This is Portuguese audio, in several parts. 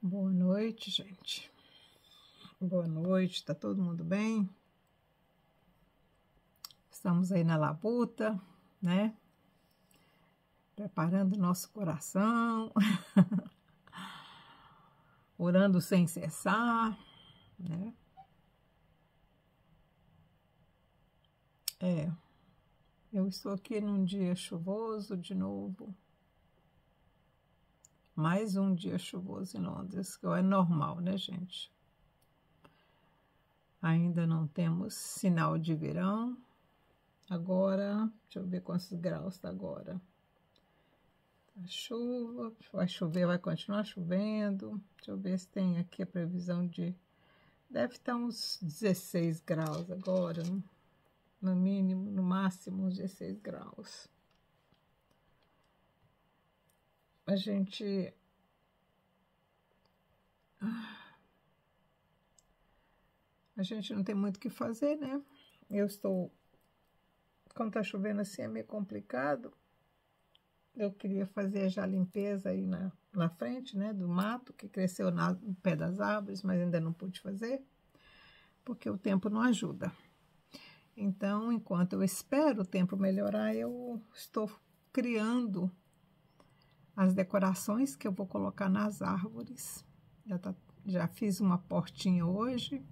Boa noite, gente. Boa noite, tá todo mundo bem? Estamos aí na labuta, né? Preparando nosso coração, orando sem cessar, né? Eu estou aqui num dia chuvoso de novo. Mais um dia chuvoso em Londres, que é normal, né, gente? Ainda não temos sinal de verão. Agora, deixa eu ver quantos graus está agora. A chuva, vai chover, vai continuar chovendo. Deixa eu ver se tem aqui a previsão de... Deve estar uns 16 graus agora, no mínimo, no máximo uns 16 graus. A gente não tem muito o que fazer, né? Quando tá chovendo assim é meio complicado. Eu queria fazer já a limpeza aí na frente, né, do mato que cresceu no pé das árvores, mas ainda não pude fazer, porque o tempo não ajuda. Então, enquanto eu espero o tempo melhorar, eu estou criando as decorações que eu vou colocar nas árvores. Já fiz uma portinha hoje.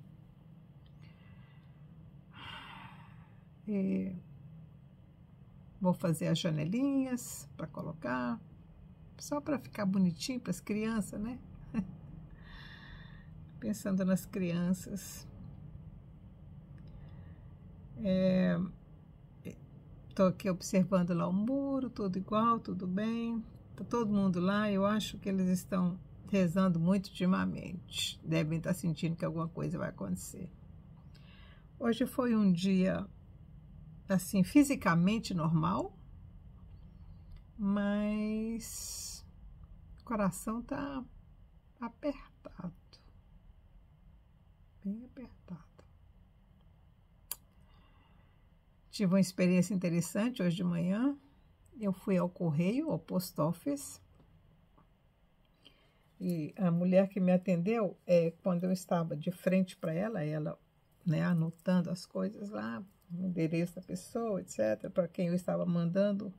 E vou fazer as janelinhas para colocar, só para ficar bonitinho para as crianças, né? Pensando nas crianças. Estou aqui observando lá o muro, tudo igual, tudo bem. Tá todo mundo lá, eu acho que eles estão rezando muito ultimamente. Devem estar sentindo que alguma coisa vai acontecer. Hoje foi um dia, assim, fisicamente normal, mas o coração tá apertado, bem apertado. Tive uma experiência interessante hoje de manhã. Eu fui ao correio, ao post office, e a mulher que me atendeu, quando eu estava de frente para ela, né, anotando as coisas lá, o endereço da pessoa, etc., para quem eu estava mandando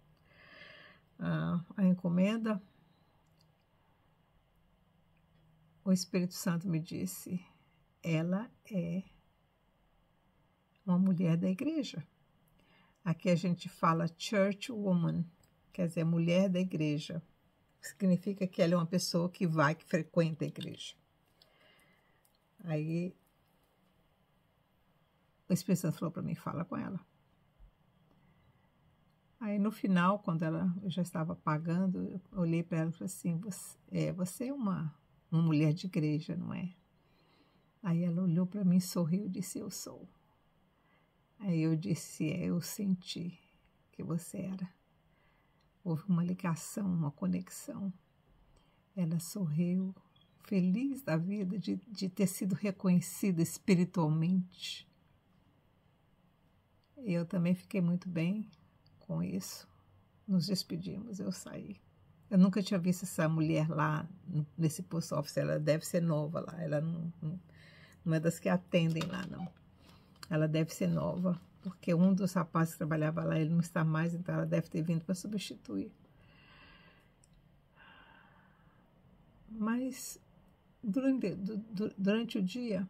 a encomenda, o Espírito Santo me disse: ela é uma mulher da igreja. Aqui a gente fala church woman, quer dizer, mulher da igreja. Significa que ela é uma pessoa que frequenta a igreja. Aí o Espírito Santo falou para mim: fala com ela. Aí no final, quando eu já estava pagando, eu olhei para ela e falei assim: você é uma mulher de igreja, não é? Aí ela olhou para mim, sorriu e disse: eu sou. Aí eu disse: eu senti que você era. Houve uma ligação, uma conexão. Ela sorriu, feliz da vida de ter sido reconhecida espiritualmente. Eu também fiquei muito bem com isso. Nos despedimos, eu saí. Eu nunca tinha visto essa mulher lá nesse post office. Ela deve ser nova lá. Ela não é das que atendem lá, não. Ela deve ser nova, porque um dos rapazes que trabalhava lá, ele não está mais, então ela deve ter vindo para substituir. Mas durante o dia,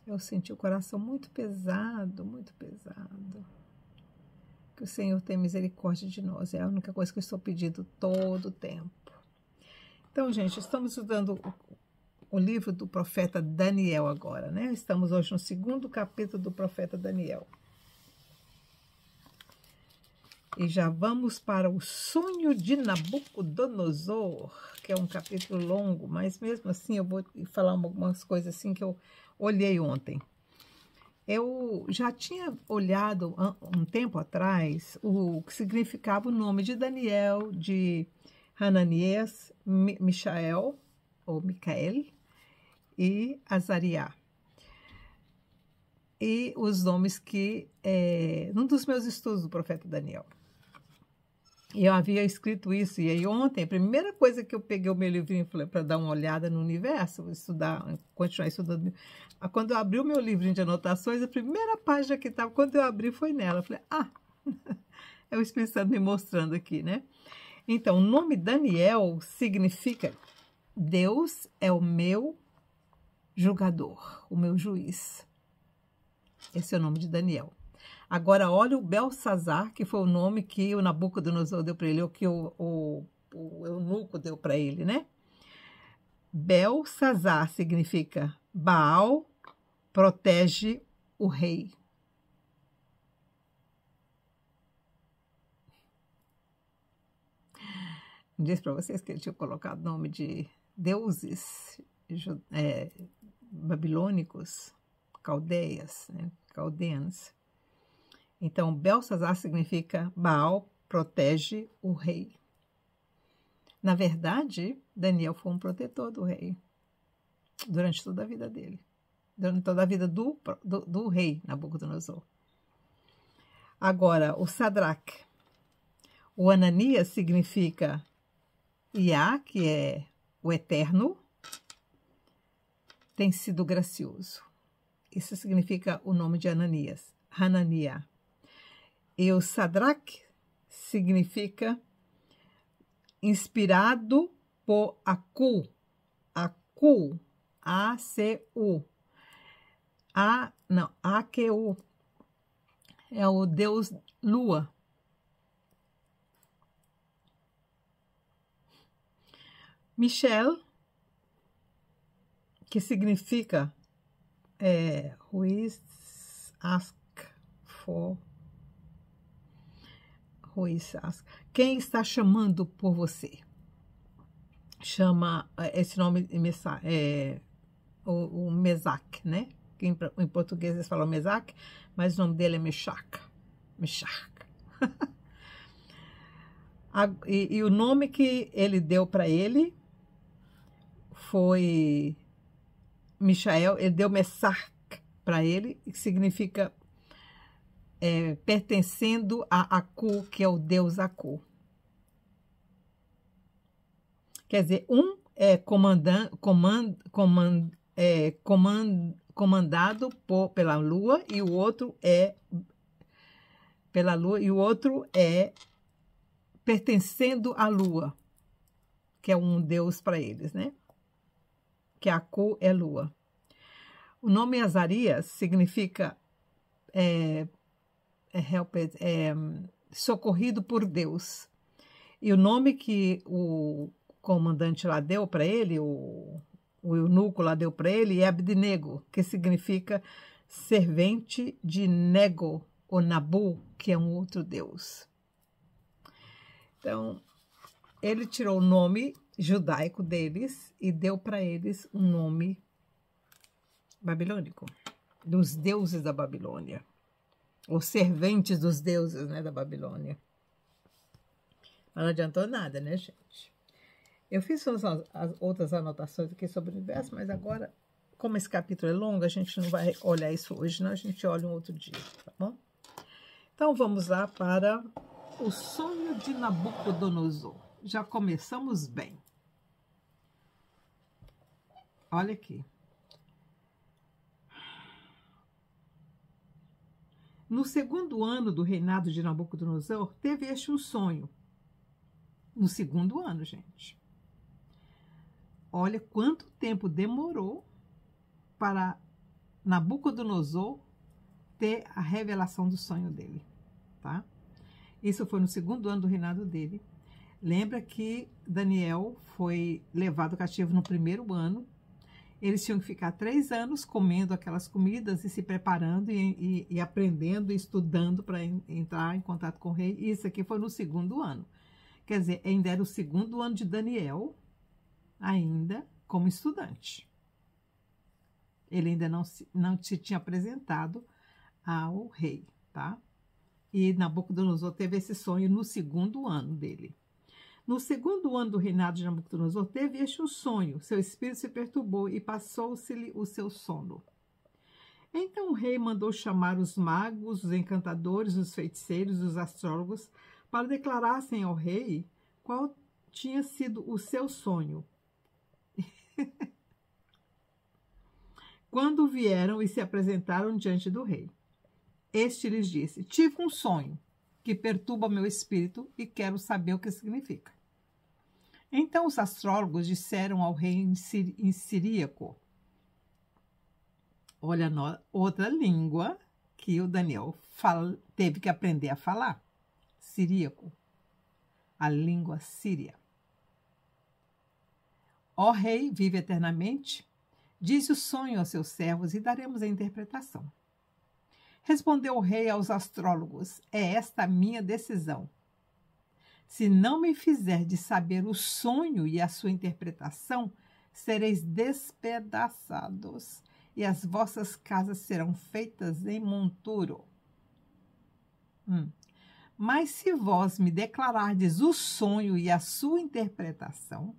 eu senti o coração muito pesado, muito pesado. Que o Senhor tenha misericórdia de nós, é a única coisa que eu estou pedindo todo o tempo. Então, gente, estamos estudando o livro do profeta Daniel agora, né? Estamos hoje no 2º capítulo do profeta Daniel. E já vamos para o sonho de Nabucodonosor, que é um capítulo longo, mas mesmo assim eu vou falar algumas coisas assim que eu olhei ontem. Eu já tinha olhado um tempo atrás o que significava o nome de Daniel, de Hananias, Michael, ou Micael, e Azariah. E os nomes num dos meus estudos do profeta Daniel. E eu havia escrito isso, e aí ontem, a primeira coisa que eu peguei o meu livrinho para dar uma olhada no universo, estudar, continuar estudando. Quando eu abri o meu livrinho de anotações, a primeira página que estava, quando eu abri, foi nela. Eu falei, é o Espírito Santo me mostrando aqui, né? Então, o nome Daniel significa Deus é o meu julgador, o meu juiz. Esse é o nome de Daniel. Agora, olha o Belsazar, que foi o nome que o Nabucodonosor deu para ele, ou que o eunuco deu para ele, né? Belsazar significa Baal protege o rei. Disse para vocês que ele tinha colocado nome de deuses babilônicos, caldeias, né? Caldeans. Então, Belsazar significa Baal protege o rei. Na verdade, Daniel foi um protetor do rei durante toda a vida dele, durante toda a vida do rei Nabucodonosor. Agora, o Sadraque, o Ananias significa Iá, que é o eterno, tem sido gracioso. Isso significa o nome de Ananias, Hananiah. E o Sadraque significa inspirado por Aku, Aku, A-C-U. A-Q-U. É o deus lua. Michel, que significa who is ask for. Quem está chamando por você? Chama esse nome o Mesaque, né? Em português eles falam Mesaque, mas o nome dele é Meshach. E o nome que ele deu para ele foi Michael. Ele deu Messach para ele, que significa pertencendo a Aku, que é o deus Aku. Quer dizer, um é comandado pela lua e o outro é pertencendo à lua, que é um deus para eles, né? Que Aku é lua. O nome Azarias significa socorrido por Deus. E o nome que o comandante lá deu para ele, o eunuco lá deu para ele, é Abednego, que significa servente de Nego, ou Nabu, que é um outro deus. Então, ele tirou o nome judaico deles e deu para eles um nome babilônico, dos deuses da Babilônia, os serventes dos deuses, né, da Babilônia. Mas não adiantou nada, né, gente? Eu fiz as outras anotações aqui sobre o universo, mas agora, como esse capítulo é longo, a gente não vai olhar isso hoje, não, a gente olha um outro dia, tá bom? Então, vamos lá para o sonho de Nabucodonosor. Já começamos bem. Olha aqui. No segundo ano do reinado de Nabucodonosor, teve este um sonho. No segundo ano, gente. Olha quanto tempo demorou para Nabucodonosor ter a revelação do sonho dele, tá? Isso foi no segundo ano do reinado dele. Lembra que Daniel foi levado cativo no primeiro ano. Eles tinham que ficar 3 anos comendo aquelas comidas e se preparando e aprendendo e estudando para entrar em contato com o rei. E isso aqui foi no segundo ano. Quer dizer, ainda era o segundo ano de Daniel, ainda como estudante. Ele ainda não se tinha apresentado ao rei, tá? E Nabucodonosor teve esse sonho no segundo ano dele. No segundo ano do reinado de Nabucodonosor, teve este um sonho. Seu espírito se perturbou e passou-se-lhe o seu sono. Então o rei mandou chamar os magos, os encantadores, os feiticeiros, os astrólogos, para declarassem ao rei qual tinha sido o seu sonho. Quando vieram e se apresentaram diante do rei, este lhes disse: tive um sonho que perturba meu espírito e quero saber o que significa. Então os astrólogos disseram ao rei em siríaco, olha, outra língua que o Daniel teve que aprender a falar, siríaco, a língua síria. Ó rei, vive eternamente, diz o sonho aos seus servos e daremos a interpretação. Respondeu o rei aos astrólogos: é esta a minha decisão. Se não me fizerdes saber o sonho e a sua interpretação, sereis despedaçados, e as vossas casas serão feitas em monturo. Mas se vós me declarardes o sonho e a sua interpretação,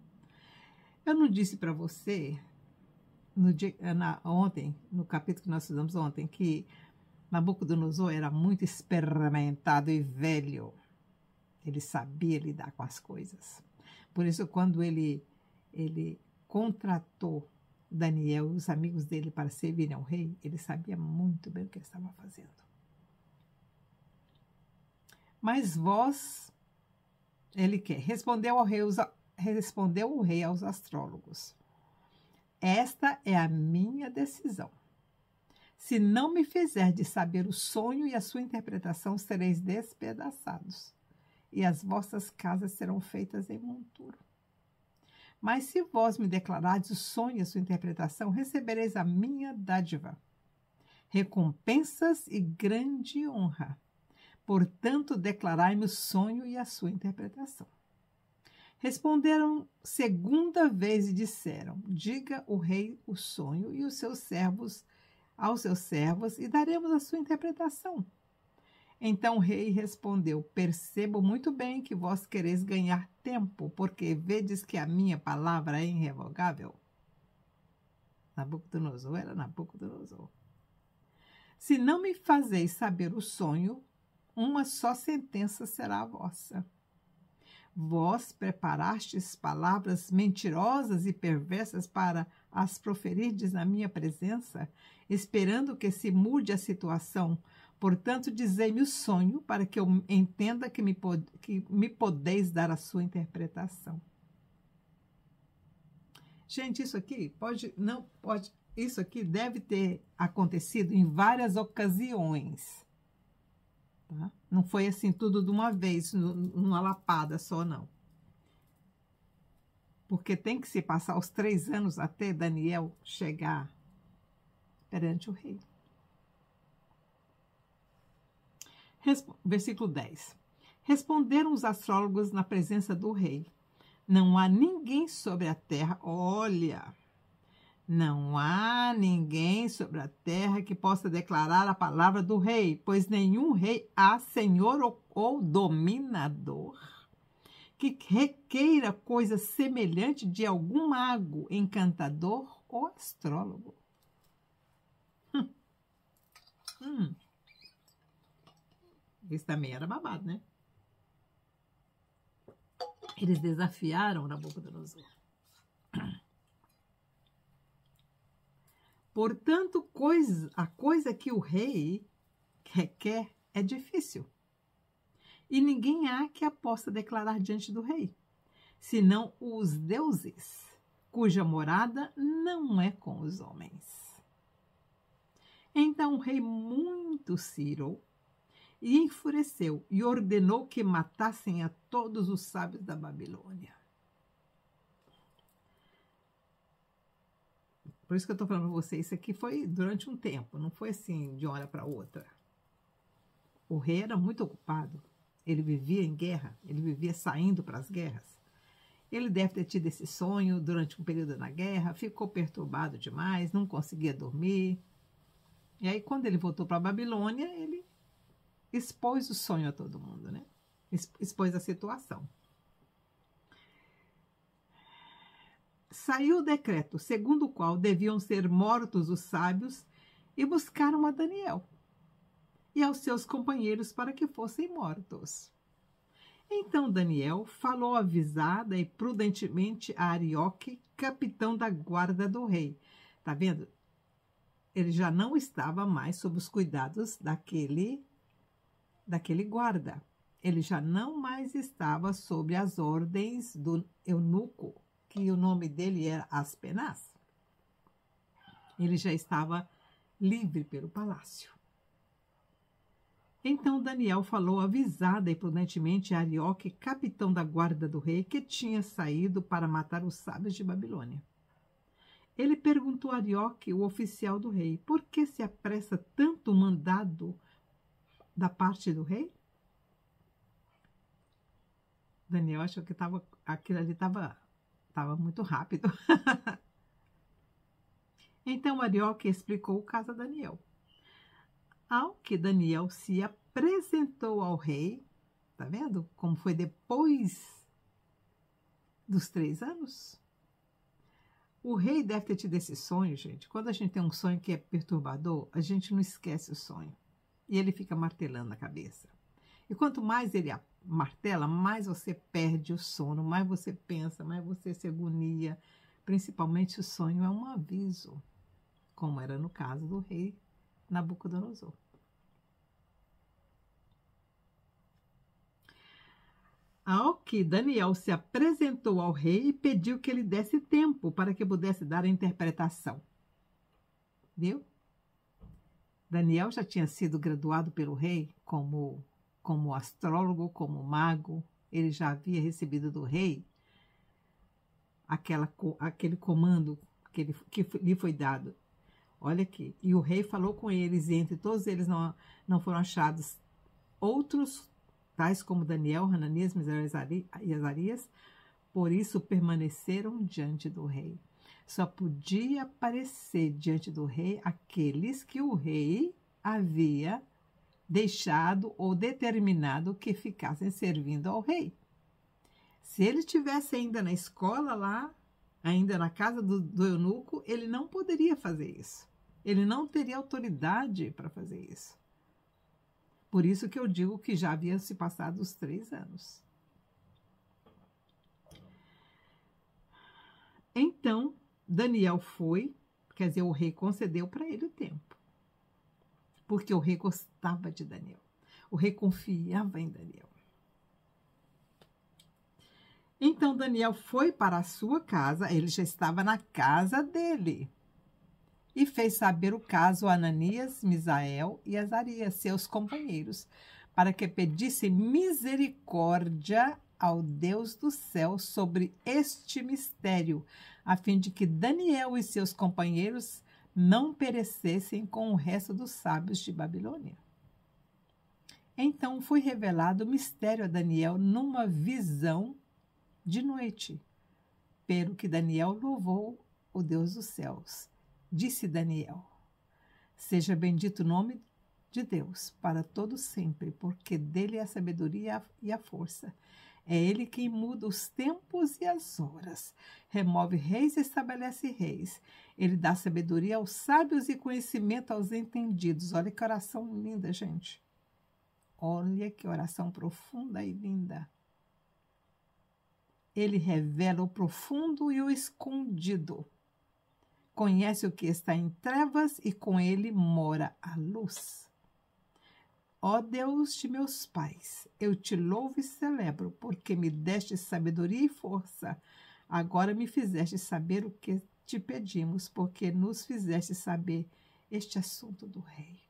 eu não disse para você, ontem, no capítulo que nós fizemos ontem, que Nabucodonosor era muito experimentado e velho. Ele sabia lidar com as coisas. Por isso, quando ele contratou Daniel e os amigos dele para servirem ao rei, ele sabia muito bem o que ele estava fazendo. Mas vós, ele quer, respondeu o rei aos astrólogos: esta é a minha decisão. Se não me fizerdes saber o sonho e a sua interpretação, sereis despedaçados, e as vossas casas serão feitas em monturo. Mas se vós me declarardes o sonho e a sua interpretação, recebereis a minha dádiva, recompensas e grande honra. Portanto, declarai-me o sonho e a sua interpretação. Responderam segunda vez e disseram: diga o rei o sonho e os seus servos aos seus servos, e daremos a sua interpretação. Então o rei respondeu: percebo muito bem que vós quereis ganhar tempo, porque vedes que a minha palavra é irrevogável. Nabucodonosor era Nabucodonosor. Se não me fazeis saber o sonho, uma só sentença será a vossa. Vós preparastes palavras mentirosas e perversas para as proferirdes na minha presença, esperando que se mude a situação. Portanto, dizei-me o sonho, para que eu entenda que me podeis dar a sua interpretação. Gente, isso aqui isso aqui deve ter acontecido em várias ocasiões. Tá? Não foi assim tudo de uma vez, numa lapada só, não. Porque tem que se passar os 3 anos até Daniel chegar perante o rei. Versículo 10. Responderam os astrólogos na presença do rei: não há ninguém sobre a terra, não há ninguém sobre a terra que possa declarar a palavra do rei, pois nenhum rei há, senhor ou dominador, que requeira coisa semelhante de algum mago, encantador ou astrólogo. Isso também era babado, né? Eles desafiaram Nabucodonosor. Portanto, a coisa que o rei requer é difícil. E ninguém há que a possa declarar diante do rei, senão os deuses, cuja morada não é com os homens. Então o rei muito se irou e enfureceu e ordenou que matassem a todos os sábios da Babilônia. Por isso que eu estou falando para vocês, isso aqui foi durante um tempo, não foi assim de uma hora para outra. O rei era muito ocupado, ele vivia em guerra, ele vivia saindo para as guerras. Ele deve ter tido esse sonho durante um período na guerra, ficou perturbado demais, não conseguia dormir. E aí, quando ele voltou para a Babilônia, ele expôs o sonho a todo mundo, né? Expôs a situação. Saiu o decreto, segundo o qual deviam ser mortos os sábios, e buscaram a Daniel e aos seus companheiros para que fossem mortos. Então Daniel falou avisada e prudentemente a Arioque, capitão da guarda do rei. Tá vendo? Ele já não estava mais sob os cuidados daquele guarda. Ele já não mais estava sob as ordens do eunuco, que o nome dele era Aspenaz. Ele já estava livre pelo palácio. Então Daniel falou avisada e prudentemente a Arioque, capitão da guarda do rei, que tinha saído para matar os sábios de Babilônia. Ele perguntou a Arioque, o oficial do rei, por que se apressa tanto o mandado da parte do rei? Daniel achou que aquilo ali estava muito rápido. Então Arioque explicou o caso a Daniel. Ao que Daniel se apresentou ao rei, tá vendo como foi depois dos 3 anos? O rei deve ter tido esse sonho, gente. Quando a gente tem um sonho que é perturbador, a gente não esquece o sonho. E ele fica martelando na cabeça. E quanto mais ele martela, mais você perde o sono, mais você pensa, mais você se agonia. Principalmente o sonho é um aviso, como era no caso do rei Nabucodonosor. Ao que Daniel se apresentou ao rei e pediu que ele desse tempo para que pudesse dar a interpretação. Viu? Daniel já tinha sido graduado pelo rei como astrólogo, como mago. Ele já havia recebido do rei aquele comando que lhe foi dado. Olha aqui. E o rei falou com eles, e entre todos eles não foram achados outros, tais como Daniel, Hananias, Misael e Azarias, por isso permaneceram diante do rei. Só podia aparecer diante do rei aqueles que o rei havia deixado ou determinado que ficassem servindo ao rei. Se ele estivesse ainda na escola lá, ainda na casa do eunuco, ele não poderia fazer isso. Ele não teria autoridade para fazer isso. Por isso que eu digo que já havia se passado os 3 anos. Então, Daniel foi, quer dizer, o rei concedeu para ele o tempo. Porque o rei gostava de Daniel. O rei confiava em Daniel. Então, Daniel foi para a sua casa, ele já estava na casa dele. E fez saber o caso a Hananias, Misael e Azarias, seus companheiros, para que pedisse misericórdia ao Deus do céu sobre este mistério, a fim de que Daniel e seus companheiros não perecessem com o resto dos sábios de Babilônia. Então foi revelado o mistério a Daniel numa visão de noite, pelo que Daniel louvou o Deus dos céus. Disse Daniel: seja bendito o nome de Deus para todo sempre, porque dele é a sabedoria e a força. É ele quem muda os tempos e as horas, remove reis e estabelece reis. Ele dá sabedoria aos sábios e conhecimento aos entendidos. Olha que oração linda, gente. Olha que oração profunda e linda. Ele revela o profundo e o escondido. Conhece o que está em trevas e com ele mora a luz. Ó Deus de meus pais, eu te louvo e celebro, porque me deste sabedoria e força. Agora me fizeste saber o que te pedimos, porque nos fizeste saber este assunto do rei.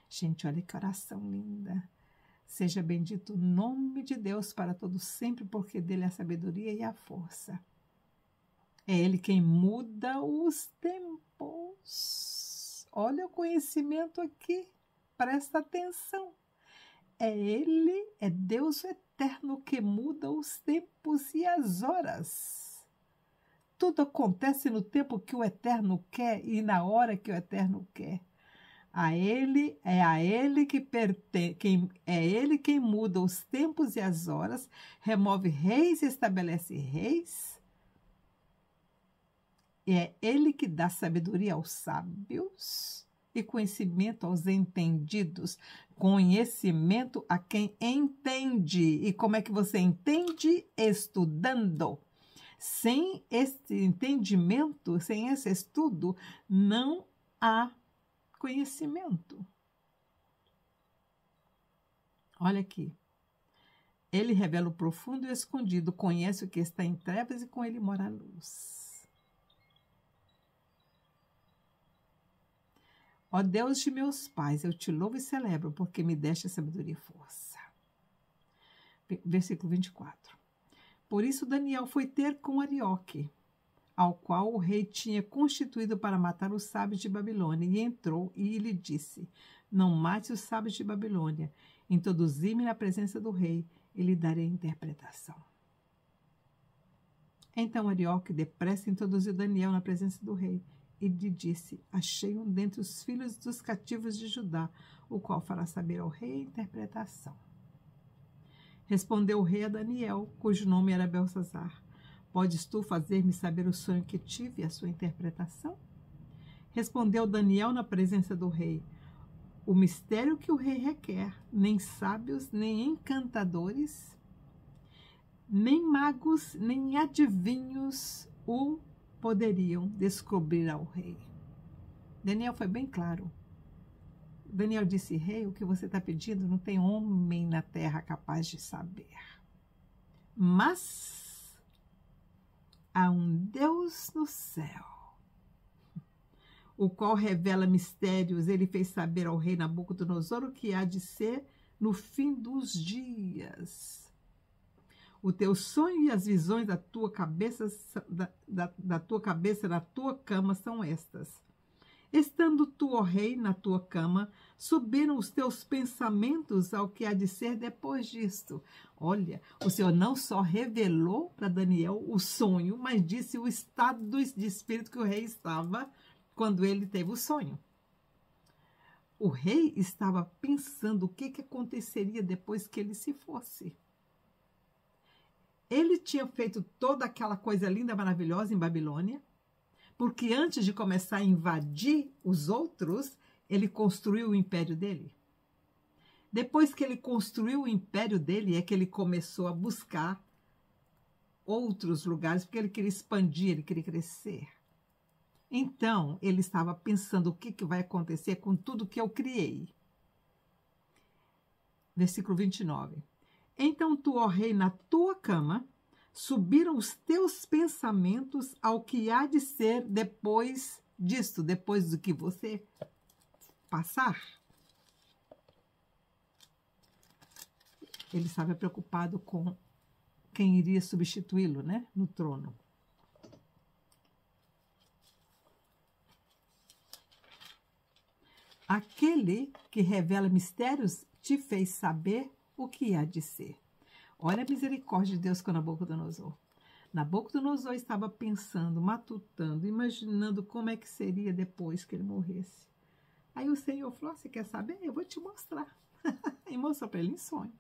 Gente, olha que oração linda. Seja bendito o nome de Deus para todos sempre, porque dele é a sabedoria e a força. É ele quem muda os tempos. Olha o conhecimento aqui. Presta atenção. É ele, é Deus eterno que muda os tempos e as horas. Tudo acontece no tempo que o eterno quer e na hora que o eterno quer. É ele quem muda os tempos e as horas, remove reis e estabelece reis. É ele que dá sabedoria aos sábios e conhecimento aos entendidos. Conhecimento a quem entende. E como é que você entende? Estudando. Sem esse entendimento, sem esse estudo, não há conhecimento. Olha aqui. Ele revela o profundo e o escondido, conhece o que está em trevas e com ele mora a luz. Ó Deus de meus pais, eu te louvo e celebro, porque me deste sabedoria e força. Versículo 24. Por isso Daniel foi ter com Arioque, ao qual o rei tinha constituído para matar os sábios de Babilônia, e entrou e lhe disse: não mate os sábios de Babilônia, introduzi-me na presença do rei, e lhe darei interpretação. Então Arioque depressa introduziu Daniel na presença do rei, e lhe disse: achei um dentre os filhos dos cativos de Judá, o qual fará saber ao rei a interpretação. Respondeu o rei a Daniel, cujo nome era Beltesazar: podes tu fazer-me saber o sonho que tive e a sua interpretação? Respondeu Daniel na presença do rei: o mistério que o rei requer, nem sábios, nem encantadores, nem magos, nem adivinhos o poderiam descobrir ao rei. Daniel foi bem claro. Daniel disse: rei, o que você está pedindo não tem homem na terra capaz de saber. Mas há um Deus no céu, o qual revela mistérios. Ele fez saber ao rei Nabucodonosor o que há de ser no fim dos dias. O teu sonho e as visões da tua cabeça, da tua cabeça na tua cama são estas. Estando tu, ó rei, na tua cama, subiram os teus pensamentos ao que há de ser depois disto. Olha, o Senhor não só revelou para Daniel o sonho, mas disse o estado de espírito que o rei estava quando ele teve o sonho. O rei estava pensando o que aconteceria depois que ele se fosse. Ele tinha feito toda aquela coisa linda, maravilhosa em Babilônia, porque antes de começar a invadir os outros, ele construiu o império dele. Depois que ele construiu o império dele, é que ele começou a buscar outros lugares, porque ele queria expandir, ele queria crescer. Então, ele estava pensando o que vai acontecer com tudo que eu criei. Versículo 29. Então tu, ó rei, na tua cama, subiram os teus pensamentos ao que há de ser depois disto, depois do que você passar. Ele estava preocupado com quem iria substituí-lo, né, no trono. Aquele que revela mistérios te fez saber o que há de ser. Olha a misericórdia de Deus com Nabucodonosor. Nabucodonosor estava pensando, matutando, imaginando como é que seria depois que ele morresse. Aí o Senhor falou: você quer saber? Eu vou te mostrar. E mostrou para ele em sonho.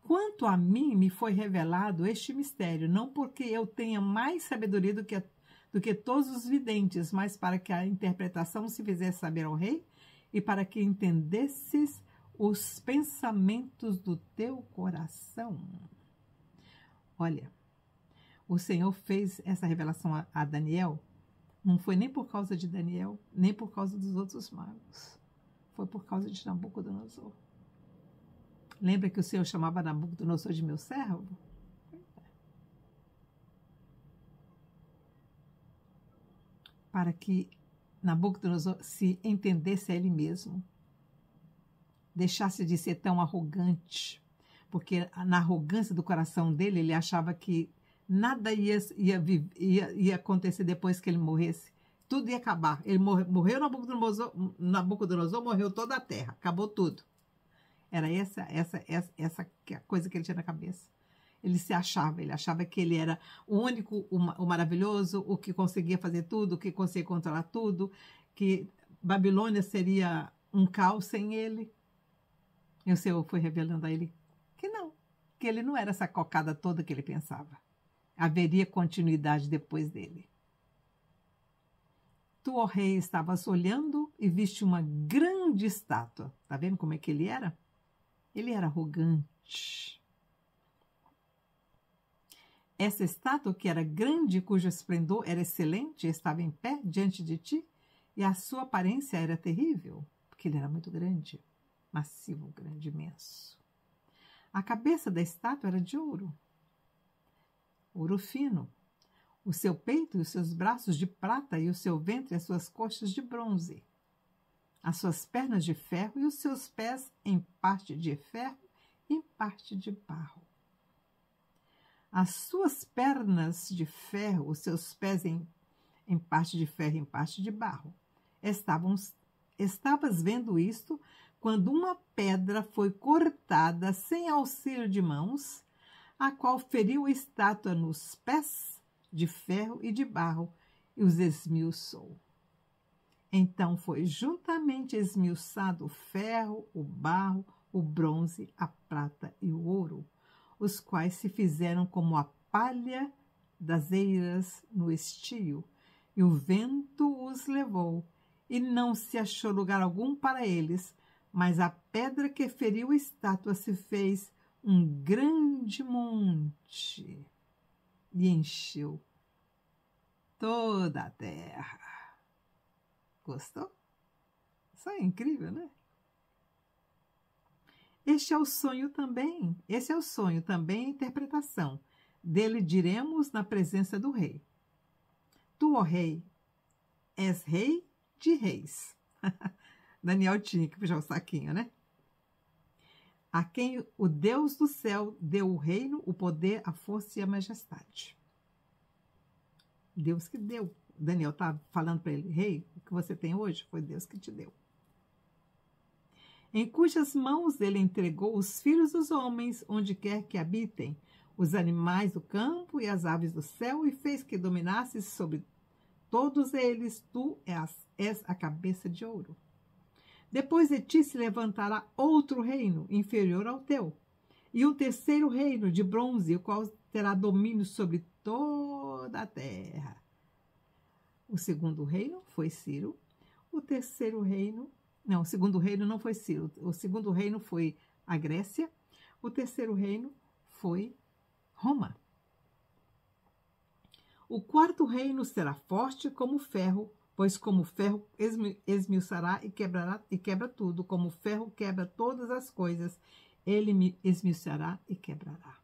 Quanto a mim, me foi revelado este mistério, não porque eu tenha mais sabedoria do que todos os videntes, mas para que a interpretação se fizesse saber ao rei e para que entendesses os pensamentos do teu coração. Olha, o Senhor fez essa revelação a Daniel, não foi nem por causa de Daniel, nem por causa dos outros magos. Foi por causa de Nabucodonosor. Lembra que o Senhor chamava Nabucodonosor de meu servo? Para que Nabucodonosor se entendesse a ele mesmo, deixasse de ser tão arrogante, porque na arrogância do coração dele, ele achava que nada ia acontecer depois que ele morresse. Tudo ia acabar. Ele morreu Nabucodonosor, morreu toda a terra, acabou tudo. Era essa coisa que ele tinha na cabeça. Ele achava que ele era o único, o maravilhoso, o que conseguia fazer tudo, o que conseguia controlar tudo, que Babilônia seria um caos sem ele. E o Senhor foi revelando a ele que não, que ele não era essa cocada toda que ele pensava. Haveria continuidade depois dele. Tu, ó rei, estavas olhando e viste uma grande estátua. Tá vendo como é que ele era? Ele era arrogante. Essa estátua, que era grande, cujo esplendor era excelente, estava em pé diante de ti, e a sua aparência era terrível, porque ele era muito grande, massivo, grande, imenso. A cabeça da estátua era de ouro, ouro fino, o seu peito e os seus braços de prata, e o seu ventre e as suas coxas de bronze, as suas pernas de ferro e os seus pés em parte de ferro e em parte de barro. As suas pernas de ferro, os seus pés em parte de ferro e em parte de barro. Estavas vendo isto quando uma pedra foi cortada sem auxílio de mãos, a qual feriu a estátua nos pés de ferro e de barro e os esmiuçou. Então foi juntamente esmiuçado o ferro, o barro, o bronze, a prata e o ouro, os quais se fizeram como a palha das eiras no estio, e o vento os levou, e não se achou lugar algum para eles, mas a pedra que feriu a estátua se fez um grande monte e encheu toda a terra. Gostou? Isso é incrível, né? Esse é o sonho também a interpretação. Dele diremos na presença do rei. Tu, ó rei, és rei de reis. Daniel tinha que puxar o saquinho, né? A quem o Deus do céu deu o reino, o poder, a força e a majestade. Deus que deu. Daniel está falando para ele, rei, o que você tem hoje foi Deus que te deu. Em cujas mãos ele entregou os filhos dos homens, onde quer que habitem, os animais do campo e as aves do céu, e fez que dominasses sobre todos eles. Tu és a cabeça de ouro. Depois de ti se levantará outro reino, inferior ao teu, e um terceiro reino de bronze, o qual terá domínio sobre toda a terra. O segundo reino foi Ciro, o segundo reino não foi Ciro, o segundo reino foi a Grécia, o terceiro reino foi Roma. O quarto reino será forte como ferro, pois como ferro esmiuçará e quebra tudo, como ferro quebra todas as coisas, ele me esmiuçará e quebrará.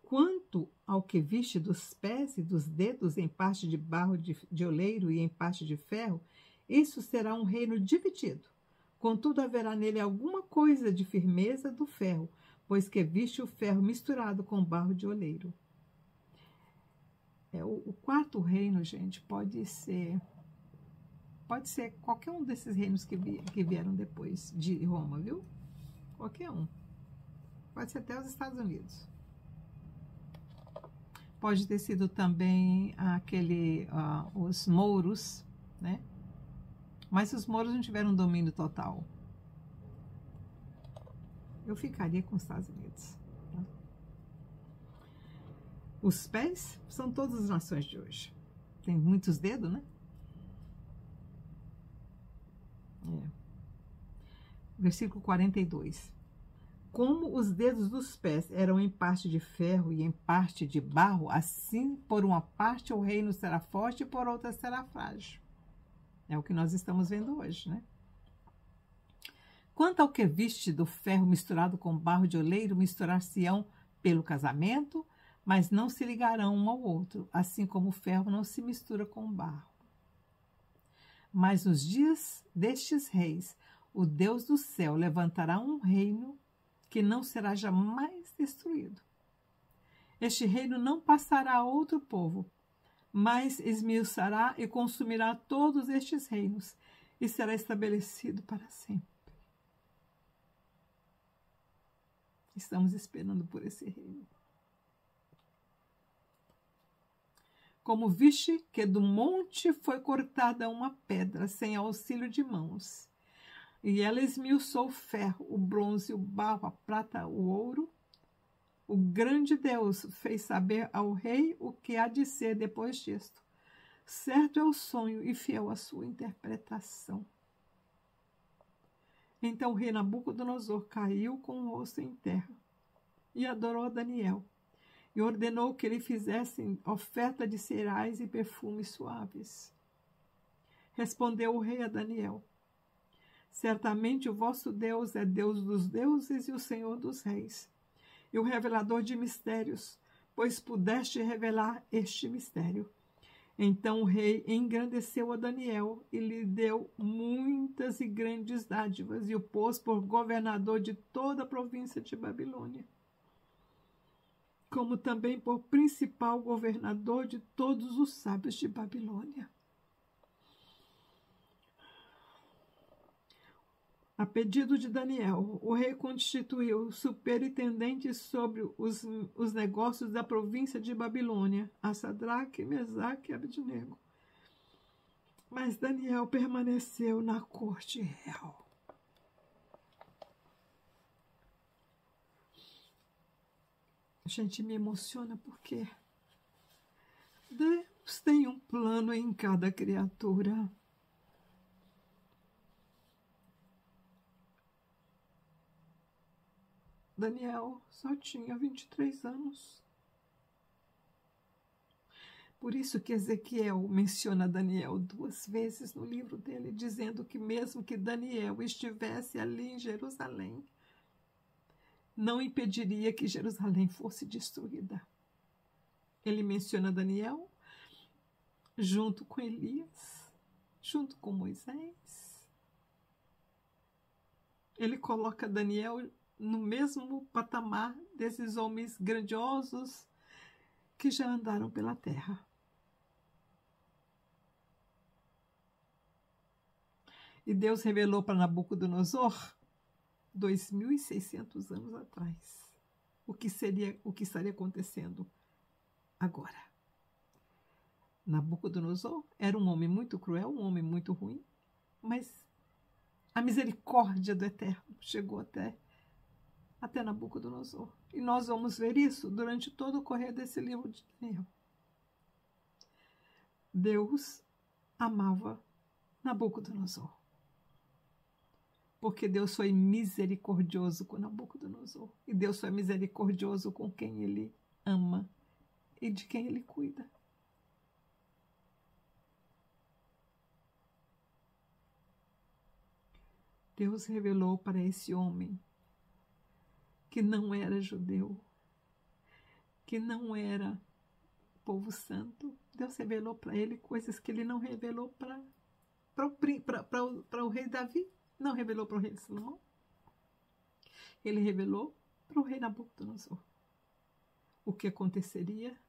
Quanto ao que viste dos pés e dos dedos em parte de barro de oleiro e em parte de ferro, isso será um reino dividido. Contudo, haverá nele alguma coisa de firmeza do ferro, pois que viste o ferro misturado com barro de oleiro. O quarto reino, gente, pode ser qualquer um desses reinos que vieram depois de Roma, viu? Qualquer um. Pode ser até os Estados Unidos. Pode ter sido também os mouros, né? Mas os mouros não tiveram domínio total. Eu ficaria com os Estados Unidos. Tá? Os pés são todas as nações de hoje. Tem muitos dedos, né? Versículo 42. Como os dedos dos pés eram em parte de ferro e em parte de barro, assim, por uma parte o reino será forte e por outra será frágil. É o que nós estamos vendo hoje, né? Quanto ao que viste do ferro misturado com barro de oleiro, misturar-se-ão pelo casamento, mas não se ligarão um ao outro, assim como o ferro não se mistura com o barro. Mas nos dias destes reis, o Deus do céu levantará um reino que não será jamais destruído. Este reino não passará a outro povo, mas esmiuçará e consumirá todos estes reinos, e será estabelecido para sempre. Estamos esperando por esse reino. Como viste que do monte foi cortada uma pedra sem auxílio de mãos, e ela esmiuçou o ferro, o bronze, o barro, a prata, o ouro, o grande Deus fez saber ao rei o que há de ser depois disto. Certo é o sonho e fiel a sua interpretação. Então o rei Nabucodonosor caiu com o rosto em terra e adorou a Daniel, e ordenou que lhe fizessem oferta de cereais e perfumes suaves. Respondeu o rei a Daniel: certamente o vosso Deus é Deus dos deuses e o Senhor dos reis, e o revelador de mistérios, pois pudeste revelar este mistério. Então o rei engrandeceu a Daniel e lhe deu muitas e grandes dádivas, e o pôs por governador de toda a província de Babilônia, como também por principal governador de todos os sábios de Babilônia. A pedido de Daniel, o rei constituiu superintendentes sobre os negócios da província de Babilônia, a Sadraque, Mesaque e Abednego. Mas Daniel permaneceu na corte real. A gente me emociona porque Deus tem um plano em cada criatura. Daniel só tinha 23 anos. Por isso que Ezequiel menciona Daniel 2 vezes no livro dele, dizendo que mesmo que Daniel estivesse ali em Jerusalém, não impediria que Jerusalém fosse destruída. Ele menciona Daniel junto com Elias, junto com Moisés. Ele coloca Daniel no mesmo patamar desses homens grandiosos que já andaram pela terra. E Deus revelou para Nabucodonosor 2.600 anos atrás o que estaria acontecendo agora. Nabucodonosor era um homem muito cruel, um homem muito ruim, mas a misericórdia do Eterno chegou até Nabucodonosor. E nós vamos ver isso durante todo o correr desse livro de Daniel. Deus amava Nabucodonosor, porque Deus foi misericordioso com Nabucodonosor. E Deus foi misericordioso com quem Ele ama e de quem Ele cuida. Deus revelou para esse homem que não era judeu, que não era povo santo. Deus revelou para ele coisas que ele não revelou para o rei Davi, não revelou para o rei Salomão. Ele revelou para o rei Nabucodonosor o que aconteceria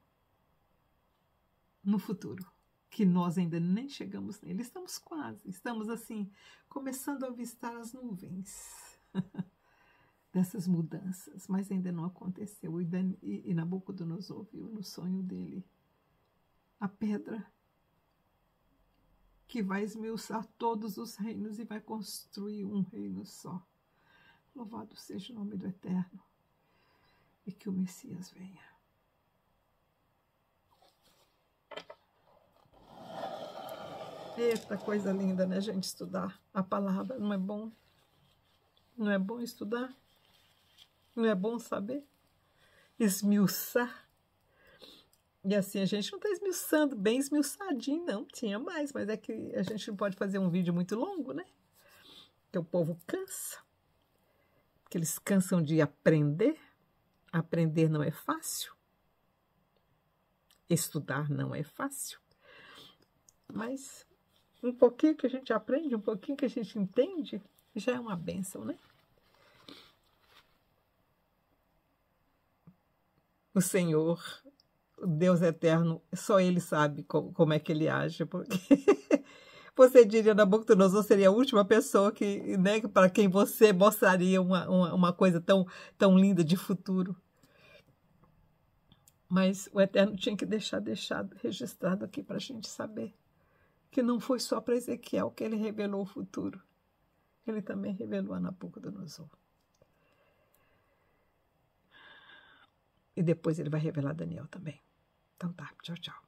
no futuro, que nós ainda nem chegamos nele. Estamos quase, estamos assim, começando a avistar as nuvens dessas mudanças, mas ainda não aconteceu. E Nabucodonosor viu no sonho dele a pedra que vai esmiuçar todos os reinos e vai construir um reino só. Louvado seja o nome do Eterno, e que o Messias venha. Eita, coisa linda, né, gente, estudar a palavra. Não é bom? Não é bom estudar? Não é bom saber? Esmiuçar. E assim, a gente não está esmiuçando, bem esmiuçadinho, não. Tinha mais, mas é que a gente não pode fazer um vídeo muito longo, né? Porque o povo cansa. Porque eles cansam de aprender. Aprender não é fácil. Estudar não é fácil. Mas um pouquinho que a gente aprende, um pouquinho que a gente entende, já é uma bênção, né? O Senhor, o Deus eterno, só Ele sabe como é que Ele age, porque você diria, Nabucodonosor seria a última pessoa que, né, para quem você mostraria uma coisa tão linda de futuro. Mas o Eterno tinha que deixar registrado aqui para a gente saber que não foi só para Ezequiel que Ele revelou o futuro. Ele também revelou a Nabucodonosor. E depois ele vai revelar Daniel também. Então tá, tchau, tchau.